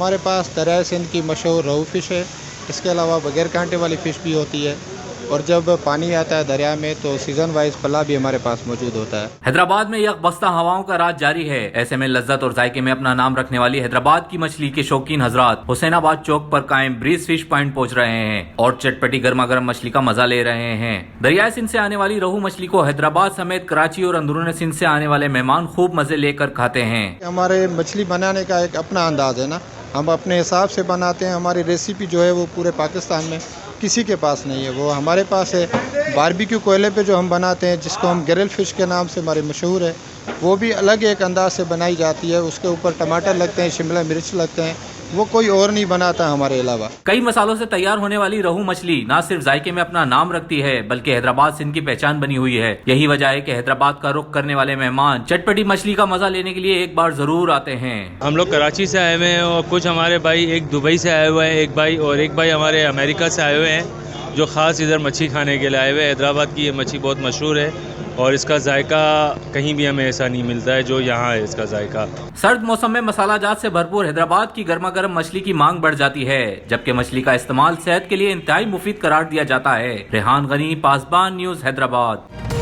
हमारे पास दरिया सिंध की मशहूर रोहू फिश है। इसके अलावा बगैर कांटे वाली फ़िश भी होती है और जब पानी आता है दरिया में तो सीज़न वाइज पल्ला भी हमारे पास मौजूद होता है। हैदराबाद में यकबस्ता हवाओं का राज जारी है। ऐसे में लज्जत और जायके में अपना नाम रखने वाली हैदराबाद की मछली के शौकीन हजरात हुसैनाबाद चौक पर कायम ब्रीज फिश पॉइंट पहुंच रहे हैं और चटपटी गर्मा गर्म मछली का मजा ले रहे हैं। दरियाई सिंध से आने वाली रोहू मछली को हैदराबाद समेत कराची और अंदरून सिंध से आने वाले मेहमान खूब मजे लेकर खाते हैं। हमारे मछली बनाने का एक अपना अंदाज है ना, हम अपने हिसाब से बनाते हैं। हमारी रेसिपी जो है वो पूरे पाकिस्तान में किसी के पास नहीं है, वो हमारे पास है। बारबेक्यू कोयले पे जो हम बनाते हैं, जिसको हम ग्रिल फिश के नाम से हमारे मशहूर है, वो भी अलग एक अंदाज से बनाई जाती है। उसके ऊपर टमाटर लगते हैं, शिमला मिर्च लगते हैं, वो कोई और नहीं बनाता हमारे अलावा। कई मसालों से तैयार होने वाली रोहू मछली न सिर्फ जायके में अपना नाम रखती है बल्कि हैदराबाद सिंध की पहचान बनी हुई है। यही वजह है कि हैदराबाद का रुख करने वाले मेहमान चटपटी मछली का मजा लेने के लिए एक बार जरूर आते हैं। हम लोग कराची से आए हुए हैं और कुछ हमारे भाई एक दुबई से आए हुए हैं, एक भाई हमारे अमेरिका से आए हुए हैं जो ख़ास इधर मच्छी खाने के लिए आए हुए हैं। हैदराबाद की ये मच्छी बहुत मशहूर है और इसका जायका कहीं भी हमें ऐसा नहीं मिलता है जो यहाँ है इसका जायका। सर्द मौसम में मसाला जात से भरपूर हैदराबाद की गर्मा गर्म मछली की मांग बढ़ जाती है, जबकि मछली का इस्तेमाल सेहत के लिए इंतहाई मुफीद करार दिया जाता है। रेहान गनी, पासबान न्यूज़, हैदराबाद।